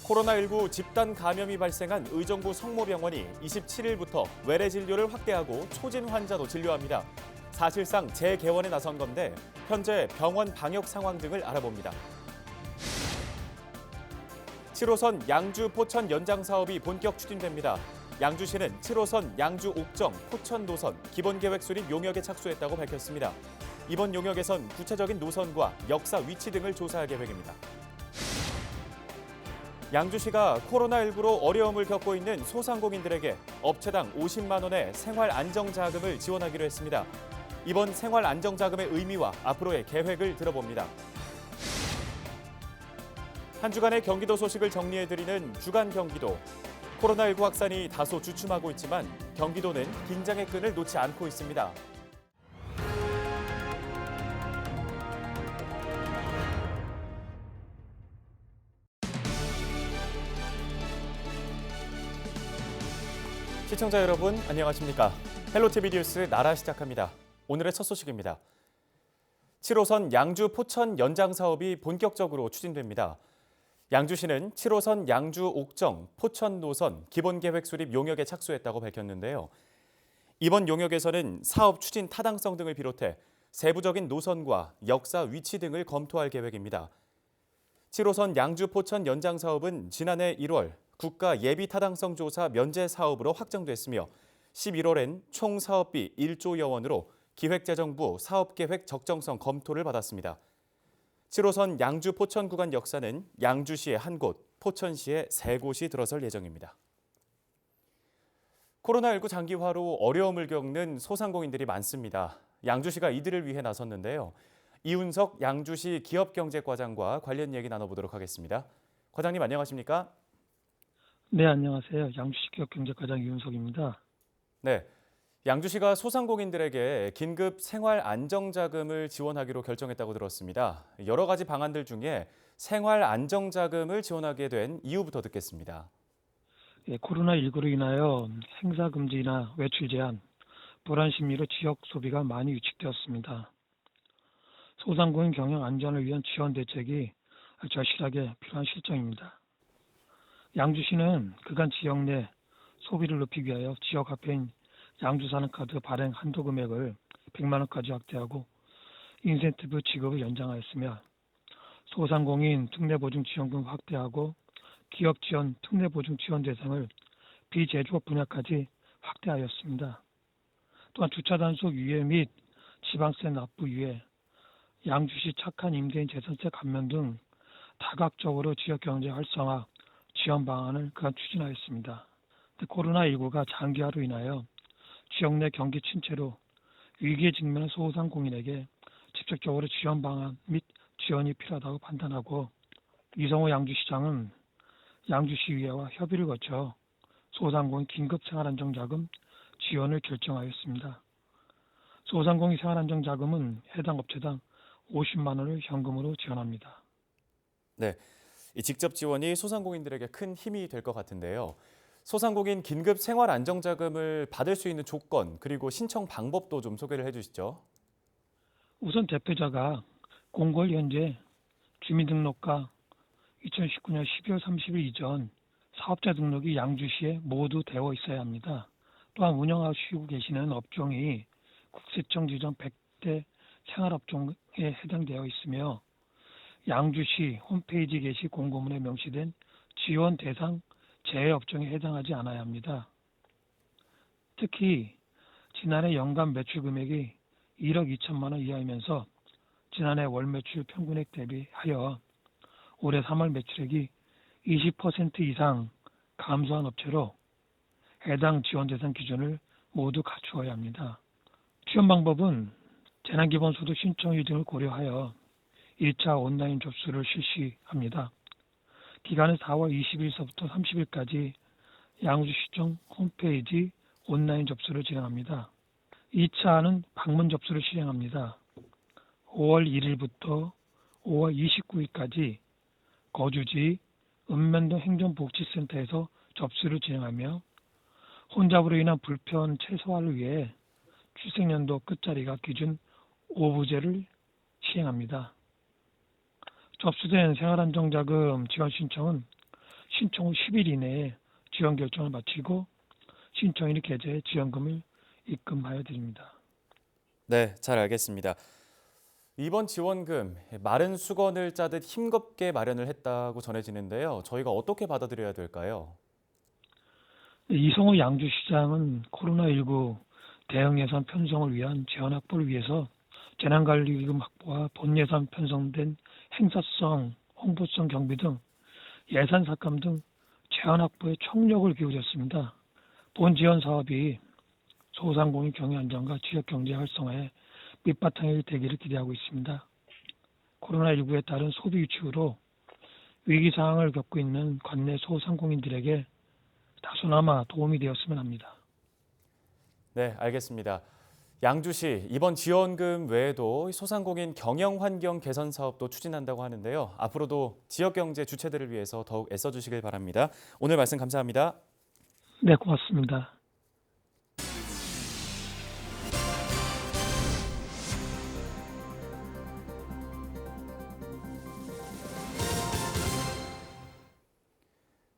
코로나19 집단 감염이 발생한 의정부 성모병원이 27일부터 외래 진료를 확대하고 초진 환자도 진료합니다. 사실상 재개원에 나선 건데 현재 병원 방역 상황 등을 알아봅니다. 7호선 양주 포천 연장 사업이 본격 추진됩니다. 양주시는 7호선 양주 옥정 포천 노선 기본 계획 수립 용역에 착수했다고 밝혔습니다. 이번 용역에선 구체적인 노선과 역사 위치 등을 조사할 계획입니다. 양주시가 코로나19로 어려움을 겪고 있는 소상공인들에게 업체당 50만 원의 생활 안정 자금을 지원하기로 했습니다. 이번 생활 안정 자금의 의미와 앞으로의 계획을 들어봅니다. 한 주간의 경기도 소식을 정리해드리는 주간 경기도. 코로나19 확산이 다소 주춤하고 있지만 경기도는 긴장의 끈을 놓지 않고 있습니다. 시청자 여러분, 안녕하십니까? 헬로티비 뉴스 나라 시작합니다. 오늘의 첫 소식입니다. 7호선 양주 포천 연장 사업이 본격적으로 추진됩니다. 양주시는 7호선 양주 옥정 포천 노선 기본 계획 수립 용역에 착수했다고 밝혔는데요. 이번 용역에서는 사업 추진 타당성 등을 비롯해 세부적인 노선과 역사 위치 등을 검토할 계획입니다. 7호선 양주 포천 연장 사업은 지난해 1월 국가 예비 타당성 조사 면제 사업으로 확정됐으며 11월엔 총 사업비 1조여 원으로 기획재정부 사업계획 적정성 검토를 받았습니다. 7호선 양주 포천 구간 역사는 양주시의 한 곳, 포천시의 세 곳이 들어설 예정입니다. 코로나19 장기화로 어려움을 겪는 소상공인들이 많습니다. 양주시가 이들을 위해 나섰는데요. 이훈석 양주시 기업경제과장과 관련 얘기 나눠보도록 하겠습니다. 과장님 안녕하십니까? 네, 안녕하세요. 양주시 기업경제과장 이훈석입니다. 네, 양주시가 소상공인들에게 긴급 생활 안정자금을 지원하기로 결정했다고 들었습니다. 여러 가지 방안들 중에 생활 안정자금을 지원하게 된 이유부터 듣겠습니다. 예, 코로나19로 인하여 행사 금지나 외출 제한, 불안 심리로 지역 소비가 많이 위축되었습니다. 소상공인 경영 안전을 위한 지원 대책이 절실하게 필요한 실정입니다. 양주시는 그간 지역 내 소비를 높이기 위하여 지역 화폐인 양주산업카드 발행 한도 금액을 100만 원까지 확대하고 인센티브 지급을 연장하였으며 소상공인 특례보증 지원금 확대하고 기업 지원 특례보증 지원 대상을 비제조업 분야까지 확대하였습니다. 또한 주차 단속 유예 및 지방세 납부 유예, 양주시 착한 임대인 재산세 감면 등 다각적으로 지역 경제 활성화 지원 방안을 그간 추진하였습니다. 코로나19가 장기화로 인하여 지역 내 경기 침체로 위기에 직면한 소상공인에게 직접적으로 지원 방안 및 지원이 필요하다고 판단하고 이성호 양주시장은 양주시의회와 협의를 거쳐 소상공인 긴급생활안정자금 지원을 결정하였습니다. 소상공인 생활안정자금은 해당 업체당 50만 원을 현금으로 지원합니다. 네, 이 직접 지원이 소상공인들에게 큰 힘이 될 것 같은데요. 소상공인 긴급 생활 안정자금을 받을 수 있는 조건 그리고 신청 방법도 좀 소개를 해주시죠. 우선 대표자가 공고일 현재 주민등록과 2019년 12월 30일 이전 사업자 등록이 양주시에 모두 되어 있어야 합니다. 또한 운영하시고 계시는 업종이 국세청 지정 100대 생활업종에 해당되어 있으며 양주시 홈페이지 게시 공고문에 명시된 지원 대상 재해업종에 해당하지 않아야 합니다. 특히 지난해 연간 매출 금액이 1억 2천만 원 이하이면서 지난해 월 매출 평균액 대비하여 올해 3월 매출액이 20% 이상 감소한 업체로 해당 지원 대상 기준을 모두 갖추어야 합니다. 지원 방법은 재난기본소득 신청일 등을 고려하여 1차 온라인 접수를 실시합니다. 기간은 4월 20일서부터 30일까지 양주시청 홈페이지 온라인 접수를 진행합니다. 2차는 방문 접수를 실행합니다. 5월 1일부터 5월 29일까지 거주지 읍면동 행정복지센터에서 접수를 진행하며 혼잡으로 인한 불편 최소화를 위해 출생연도 끝자리가 기준 5부제를 시행합니다. 접수된 생활안정자금 지원 신청은 신청 후 10일 이내에 지원 결정을 마치고 신청인의 계좌에 지원금을 입금하여 드립니다. 네, 잘 알겠습니다. 이번 지원금 마른 수건을 짜듯 힘겹게 마련을 했다고 전해지는데요. 저희가 어떻게 받아들여야 될까요? 이성호 양주시장은 코로나19 대응 예산 편성을 위한 재원 확보를 위해서 재난관리기금 확보와 본 예산 편성된 행사성, 홍보성 경비 등 예산 삭감 등 재원 확보에 총력을 기울였습니다. 본 지원 사업이 소상공인 경영 안정과 지역 경제 활성화에 밑바탕이 되기를 기대하고 있습니다. 코로나19에 따른 소비 위축으로 위기 상황을 겪고 있는 관내 소상공인들에게 다소나마 도움이 되었으면 합니다. 네, 알겠습니다. 양주시 이번 지원금 외에도 소상공인 경영 환경 개선 사업도 추진한다고 하는데요. 앞으로도 지역 경제 주체들을 위해서 더욱 애써주시길 바랍니다. 오늘 말씀 감사합니다. 네, 고맙습니다.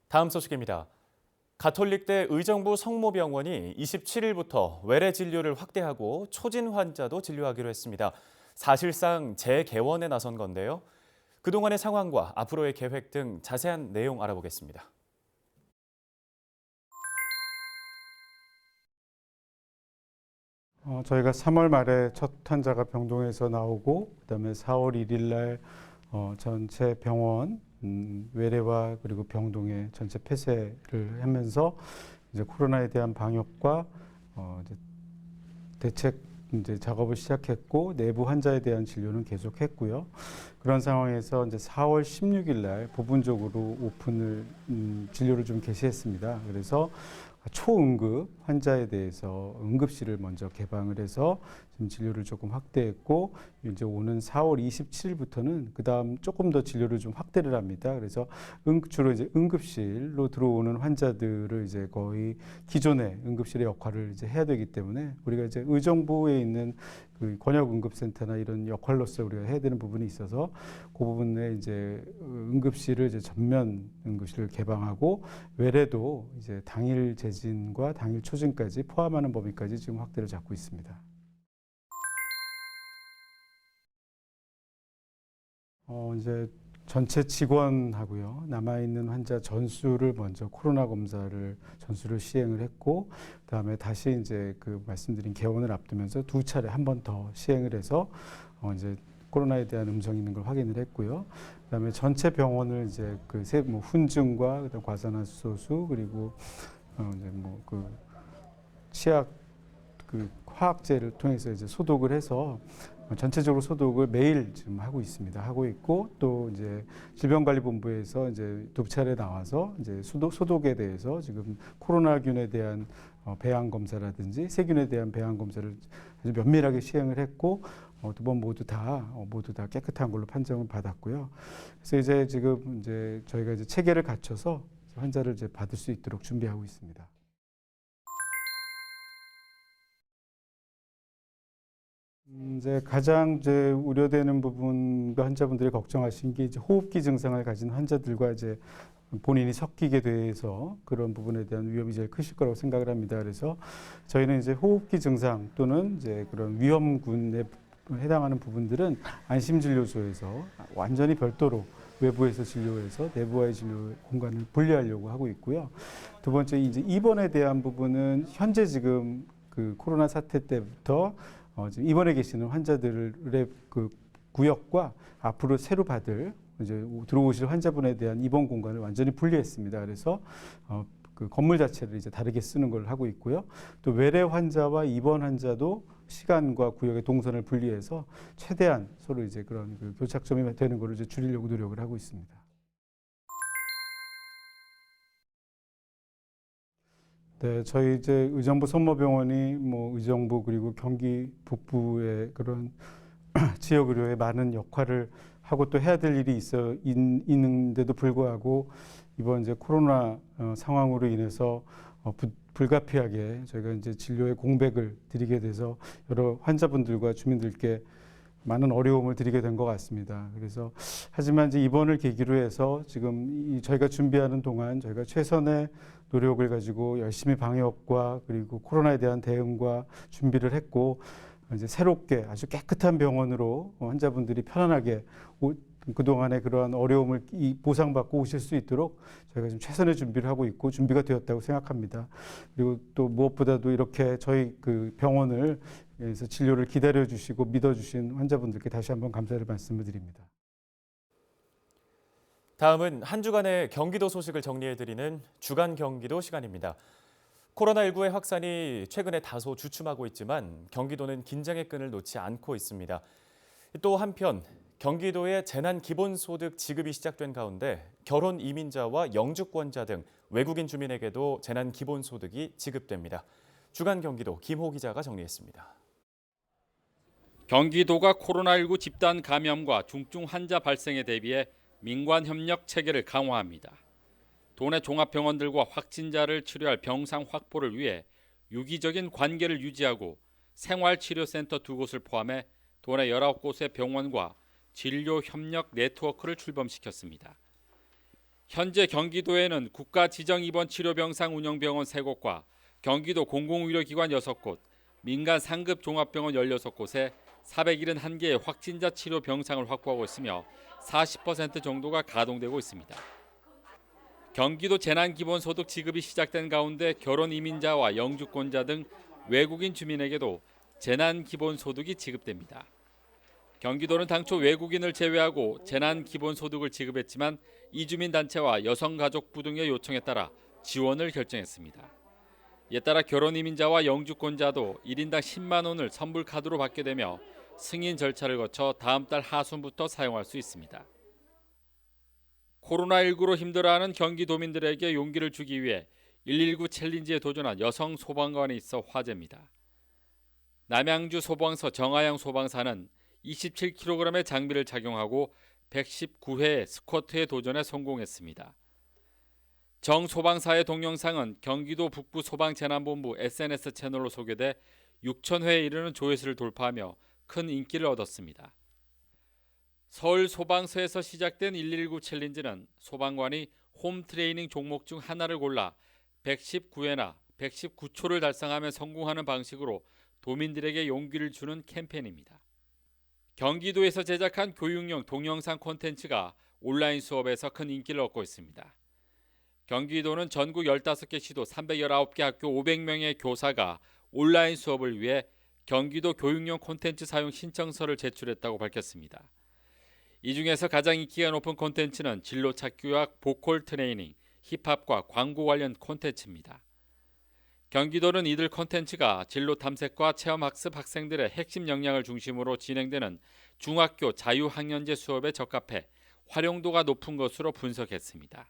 다음 소식입니다. 가톨릭대 의정부 성모병원이 27일부터 외래 진료를 확대하고 초진 환자도 진료하기로 했습니다. 사실상 재개원에 나선 건데요. 그동안의 상황과 앞으로의 계획 등 자세한 내용 알아보겠습니다. 저희가 3월 말에 첫 환자가 병동에서 나오고 그다음에 4월 1일 날 전체 병원 외래와 그리고 병동의 전체 폐쇄를 하면서 이제 코로나에 대한 방역과 이제 대책 이제 작업을 시작했고 내부 환자에 대한 진료는 계속했고요. 그런 상황에서 이제 4월 16일 날 부분적으로 오픈을 진료를 좀 개시했습니다. 그래서 초응급 환자에 대해서 응급실을 먼저 개방을 해서 지금 진료를 조금 확대했고 이제 오는 4월 27일부터는 그다음 조금 더 진료를 좀 확대를 합니다. 그래서 주로 이제 응급실로 들어오는 환자들을 이제 거의 기존의 응급실의 역할을 이제 해야 되기 때문에 우리가 이제 의정부에 있는 그 권역응급센터나 이런 역할로서 우리가 해야 되는 부분이 있어서 그 부분에 이제 응급실을 이제 전면 응급실을 개방하고 외래도 이제 당일 재진과 당일 초진까지 포함하는 범위까지 지금 확대를 잡고 있습니다. 이제 전체 직원하고요 남아있는 환자 전수를 먼저 코로나 검사를 전수를 시행을 했고 그다음에 다시 이제 그 말씀드린 개원을 앞두면서 두 차례 한 번 더 시행을 해서 이제 코로나에 대한 음성이 있는 걸 확인을 했고요. 그다음에 전체 병원을 이제 그 훈증과 그다음 과산화수소수 그리고 이제 뭐 그 치약 그 화학제를 통해서 이제 소독을 해서 전체적으로 소독을 매일 지금 하고 있습니다. 하고 있고 또 이제 질병관리본부에서 이제 두 차례 나와서 이제 소독에 대해서 지금 코로나균에 대한 배양 검사라든지 세균에 대한 배양 검사를 아주 면밀하게 시행을 했고 두 번 모두 다 깨끗한 걸로 판정을 받았고요. 그래서 이제 지금 이제 저희가 이제 체계를 갖춰서 환자를 이제 받을 수 있도록 준비하고 있습니다. 이제 가장 이제 우려되는 부분과 환자분들이 걱정하신 게 이제 호흡기 증상을 가진 환자들과 이제 본인이 섞이게 돼서 그런 부분에 대한 위험이 제일 크실 거라고 생각을 합니다. 그래서 저희는 이제 호흡기 증상 또는 이제 그런 위험군에 해당하는 부분들은 안심진료소에서 완전히 별도로 외부에서 진료해서 내부와의 진료 공간을 분리하려고 하고 있고요. 두 번째 이제 입원에 대한 부분은 현재 지금 그 코로나 사태 때부터 지금 입원해 계시는 환자들의 그 구역과 앞으로 새로 받을 이제 들어오실 환자분에 대한 입원 공간을 완전히 분리했습니다. 그래서 그 건물 자체를 이제 다르게 쓰는 걸 하고 있고요. 또 외래 환자와 입원 환자도 시간과 구역의 동선을 분리해서 최대한 서로 이제 그런 그 교착점이 되는 거를 이제 줄이려고 노력을 하고 있습니다. 네, 저희 이제 의정부 성모병원이 뭐 의정부 그리고 경기 북부의 그런 지역 의료에 많은 역할을 하고 또 해야 될 일이 있는데도 불구하고 이번 이제 코로나 상황으로 인해서 불가피하게 저희가 이제 진료의 공백을 드리게 돼서 여러 환자분들과 주민들께 많은 어려움을 드리게 된 것 같습니다. 그래서 하지만 이제 이번을 계기로 해서 지금 저희가 준비하는 동안 저희가 최선의 노력을 가지고 열심히 방역과 그리고 코로나에 대한 대응과 준비를 했고 이제 새롭게 아주 깨끗한 병원으로 환자분들이 편안하게 그동안의 그러한 어려움을 보상받고 오실 수 있도록 저희가 좀 최선의 준비를 하고 있고 준비가 되었다고 생각합니다. 그리고 또 무엇보다도 이렇게 저희 그 병원을 그래서 진료를 기다려 주시고 믿어 주신 환자분들께 다시 한번 감사를 말씀을 드립니다. 다음은 한 주간의 경기도 소식을 정리해드리는 주간 경기도 시간입니다. 코로나19의 확산이 최근에 다소 주춤하고 있지만 경기도는 긴장의 끈을 놓지 않고 있습니다. 또 한편 경기도의 재난기본소득 지급이 시작된 가운데 결혼 이민자와 영주권자 등 외국인 주민에게도 재난기본소득이 지급됩니다. 주간 경기도 김호 기자가 정리했습니다. 경기도가 코로나19 집단 감염과 중증 환자 발생에 대비해 민관 협력 체계를 강화합니다. 도내 종합병원들과 확진자를 치료할 병상 확보를 위해 유기적인 관계를 유지하고 생활치료센터 2곳을 포함해 도내 19곳의 병원과 진료 협력 네트워크를 출범시켰습니다. 현재 경기도에는 국가지정입원치료병상 운영병원 3곳과 경기도 공공의료기관 6곳, 민간 상급 종합병원 16곳에 471개의 확진자 치료 병상을 확보하고 있으며 40% 정도가 가동되고 있습니다. 경기도 재난기본소득 지급이 시작된 가운데 결혼 이민자와 영주권자 등 외국인 주민에게도 재난기본소득이 지급됩니다. 경기도는 당초 외국인을 제외하고 재난기본소득을 지급했지만 이주민단체와 여성가족부 등의 요청에 따라 지원을 결정했습니다. 이에 따라 결혼 이민자와 영주권자도 1인당 10만 원을 선불카드로 받게 되며 승인 절차를 거쳐 다음 달 하순부터 사용할 수 있습니다. 코로나19로 힘들어하는 경기도민들에게 용기를 주기 위해 119 챌린지에 도전한 여성 소방관이 있어 화제입니다. 남양주 소방서 정하영 소방사는 27kg의 장비를 착용하고 119회 스쿼트에 도전에 성공했습니다. 정 소방사의 동영상은 경기도 북부 소방재난본부 SNS 채널로 소개돼 6,000회에 이르는 조회수를 돌파하며 큰 인기를 얻었습니다. 서울 소방서에서 시작된 119 챌린지는 소방관이 홈 트레이닝 종목 중 하나를 골라 119회나 119초를 달성하면 성공하는 방식으로 도민들에게 용기를 주는 캠페인입니다. 경기도에서 제작한 교육용 동영상 콘텐츠가 온라인 수업에서 큰 인기를 얻고 있습니다. 경기도는 전국 15개 시도 319개 학교 500명의 교사가 온라인 수업을 위해 경기도 교육용 콘텐츠 사용 신청서를 제출했다고 밝혔습니다. 이 중에서 가장 인기가 높은 콘텐츠는 진로 찾기와 보컬 트레이닝, 힙합과 광고 관련 콘텐츠입니다. 경기도는 이들 콘텐츠가 진로 탐색과 체험학습 학생들의 핵심 역량을 중심으로 진행되는 중학교 자유학년제 수업에 적합해 활용도가 높은 것으로 분석했습니다.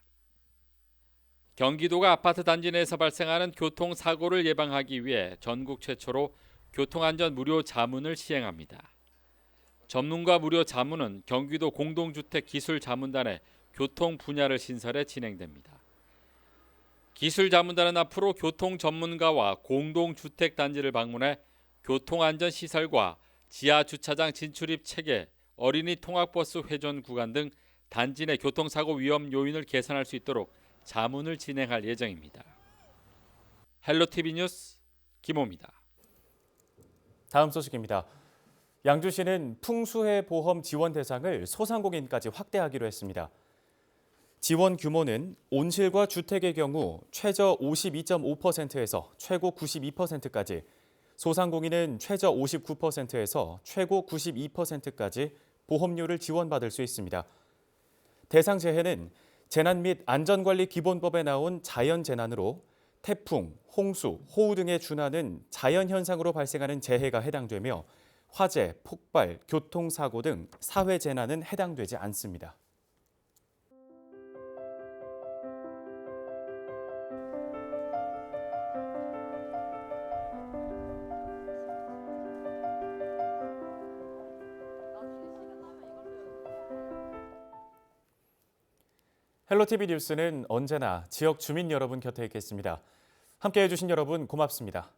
경기도가 아파트 단지 내에서 발생하는 교통사고를 예방하기 위해 전국 최초로 교통안전 무료 자문을 시행합니다. 전문가 무료 자문은 경기도 공동주택 기술자문단의 교통 분야를 신설해 진행됩니다. 기술자문단은 앞으로 교통 전문가와 공동주택 단지를 방문해 교통안전 시설과 지하 주차장 진출입 체계, 어린이 통학버스 회전 구간 등 단지 내 교통사고 위험 요인을 개선할 수 있도록 자문을 진행할 예정입니다. 헬로티비 뉴스 김호입니다. 다음 소식입니다. 양주시는 풍수해 보험 지원 대상을 소상공인까지 확대하기로 했습니다. 지원 규모는 온실과 주택의 경우 최저 52.5%에서 최고 92%까지, 소상공인은 최저 59%에서 최고 92%까지 보험료를 지원받을 수 있습니다. 대상 재해는 재난 및 안전관리 기본법에 나온 자연재난으로 태풍, 홍수, 호우 등에 준하는 자연현상으로 발생하는 재해가 해당되며 화재, 폭발, 교통사고 등 사회재난은 해당되지 않습니다. 헬로티비 뉴스는 언제나 지역 주민 여러분 곁에 있겠습니다. 함께해 주신 여러분 고맙습니다.